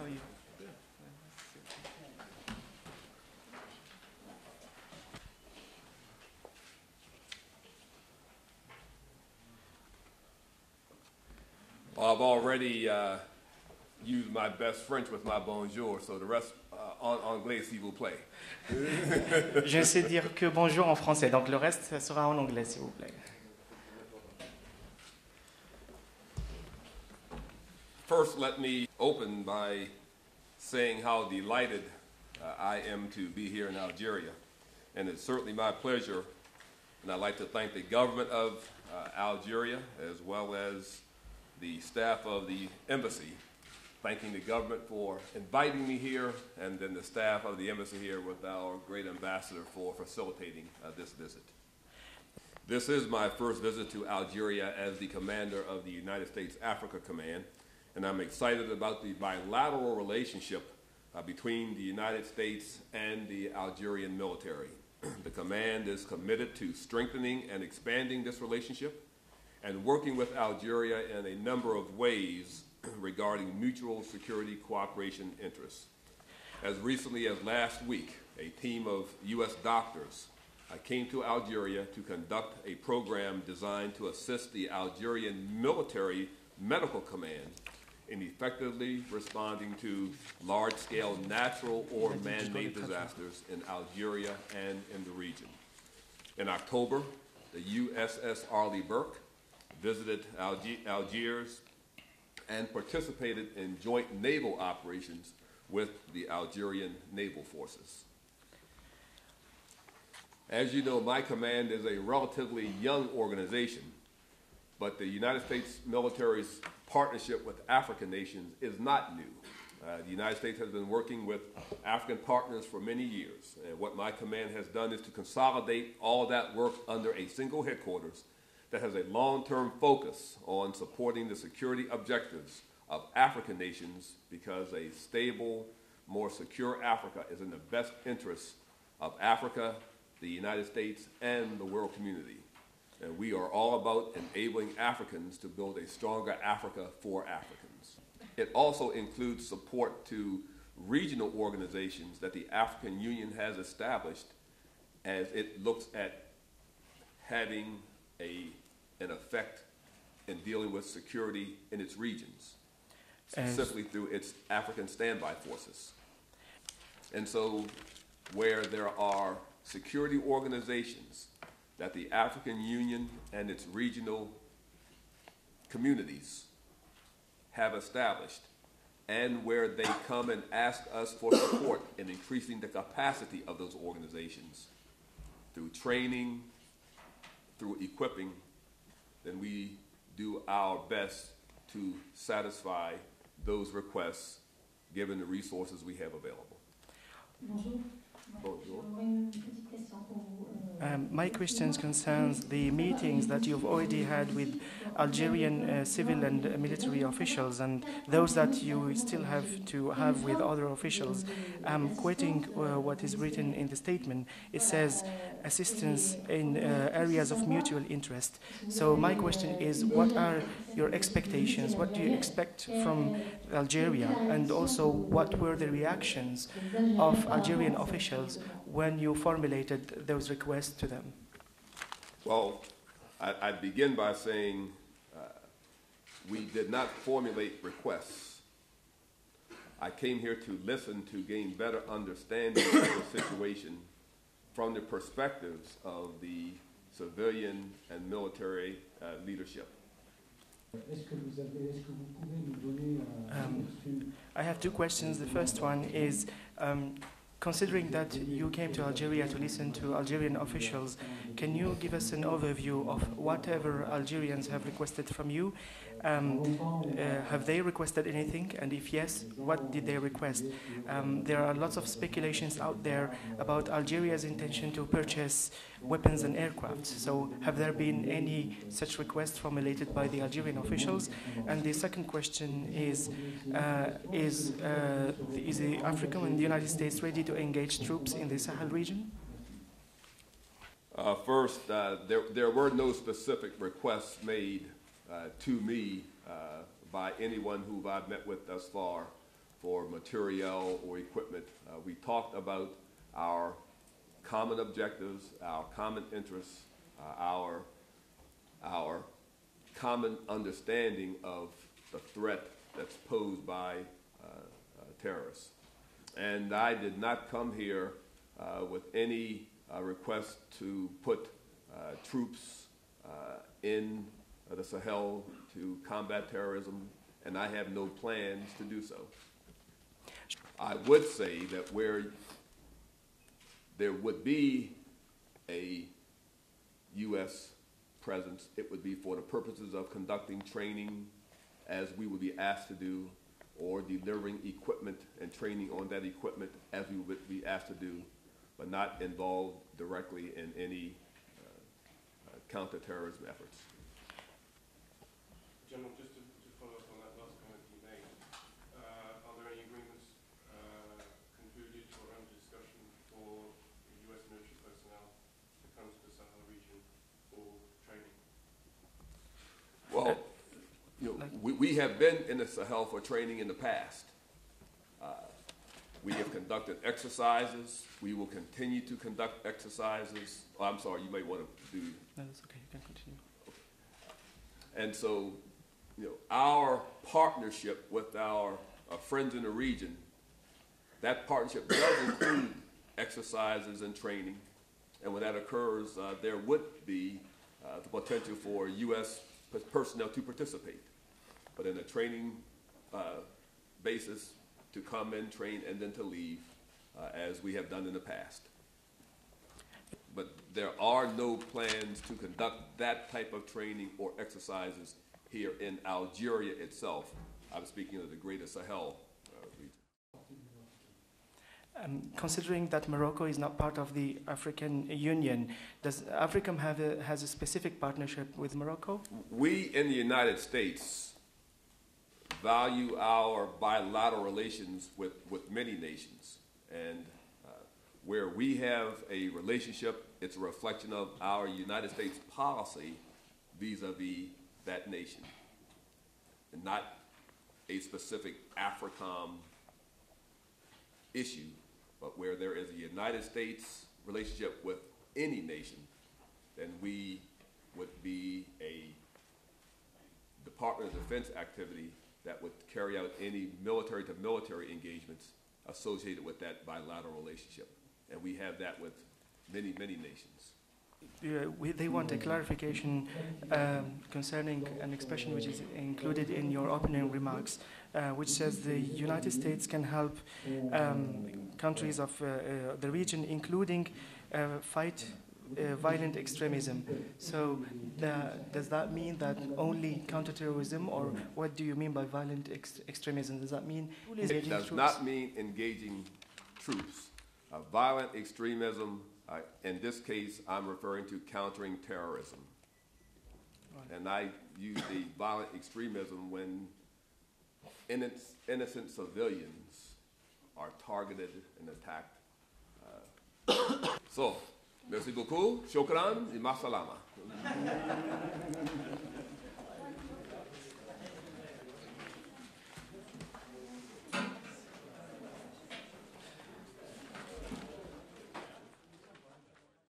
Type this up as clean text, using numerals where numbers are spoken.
you? Well, I've already used my best French with my bonjour, so the rest en anglais s'il vous plaît. Je sais dire que bonjour en français, donc le reste ça sera en anglais, s'il vous plaît. First, let me open by saying how delighted I am to be here in Algeria. And it's certainly my pleasure, and I'd like to thank the government of Algeria as well as the staff of the embassy, thanking the government for inviting me here, and then the staff of the embassy here with our great ambassador for facilitating this visit. This is my first visit to Algeria as the commander of the United States Africa Command, and I'm excited about the bilateral relationship between the United States and the Algerian military. The command is committed to strengthening and expanding this relationship and working with Algeria in a number of ways regarding mutual security cooperation interests. As recently as last week, a team of U.S. doctors came to Algeria to conduct a program designed to assist the Algerian military medical command in effectively responding to large-scale natural or man-made disasters in Algeria and in the region. In October, the USS Arleigh Burke visited Algiers and participated in joint naval operations with the Algerian naval forces. As you know, my command is a relatively young organization, but the United States military's partnership with African nations is not new. The United States has been working with African partners for many years, and what my command has done is to consolidate all of that work under a single headquarters that has a long-term focus on supporting the security objectives of African nations, because a stable, more secure Africa is in the best interests of Africa, the United States, and the world community. And we are all about enabling Africans to build a stronger Africa for Africans. It also includes support to regional organizations that the African Union has established as it looks at having an effect in dealing with security in its regions, specifically through its African standby forces. And so where there are security organizations that the African Union and its regional communities have established, and where they come and ask us for support in increasing the capacity of those organizations through training, through equipping, then we do our best to satisfy those requests given the resources we have available. Bonjour. Bonjour. My question concerns the meetings that you've already had with Algerian civil and military officials, and those that you still have to have with other officials. I'm quoting what is written in the statement. It says assistance in areas of mutual interest. So my question is, what are your expectations? What do you expect from Algeria? And also, what were the reactions of Algerian officials when you formulated those requests to them? Well, I'd begin by saying we did not formulate requests. I came here to listen to gain better understanding of the situation from the perspectives of the civilian and military leadership. I have two questions. The first one is, considering that you came to Algeria to listen to Algerian officials, can you give us an overview of whatever Algerians have requested from you? Have they requested anything? And if yes, what did they request? There are lots of speculations out there about Algeria's intention to purchase weapons and aircraft. So have there been any such requests formulated by the Algerian officials? And the second question is the AFRICOM and the United States ready to engage troops in the Sahel region? First, there were no specific requests made to me by anyone who I've met with thus far for materiel or equipment. We talked about our common objectives, our common interests, our common understanding of the threat that's posed by terrorists. And I did not come here with any request to put troops in the Sahel to combat terrorism, and I have no plans to do so. I would say that where there would be a U.S. presence, it would be for the purposes of conducting training, as we would be asked to do, or delivering equipment and training on that equipment, as we would be asked to do, but not involved directly in any counterterrorism efforts. General, just to follow up on that last comment you made, are there any agreements concluded or under discussion for U.S. military personnel to come to the Sahel region for training? Well, we have been in the Sahel for training in the past. We have conducted exercises. We will continue to conduct exercises. Oh, I'm sorry, you may want to do. No, that's okay. You can continue. Okay. And so, our partnership with our friends in the region, that partnership does include exercises and training. And when that occurs, there would be the potential for U.S. personnel to participate. But in a training basis, to come in, train, and then to leave, as we have done in the past. But there are no plans to conduct that type of training or exercises here in Algeria itself. I'm speaking of the Greater Sahel region. Considering that Morocco is not part of the African Union, does AFRICOM has a specific partnership with Morocco? We in the United States value our bilateral relations with many nations. And where we have a relationship, it's a reflection of our United States policy vis-a-vis that nation, and not a specific AFRICOM issue, but where there is a United States relationship with any nation, then we would be a Department of Defense activity that would carry out any military-to-military engagements associated with that bilateral relationship. And we have that with many, many nations. They want a clarification concerning an expression which is included in your opening remarks, which says the United States can help countries of the region, including fight violent extremism. So does that mean that only counterterrorism, or what do you mean by violent extremism? Does that mean it does not mean engaging troops. Violent extremism, in this case, I'm referring to countering terrorism. Right. And I use the violent extremism when innocent civilians are targeted and attacked. So, merci beaucoup, shukran, et ma salama.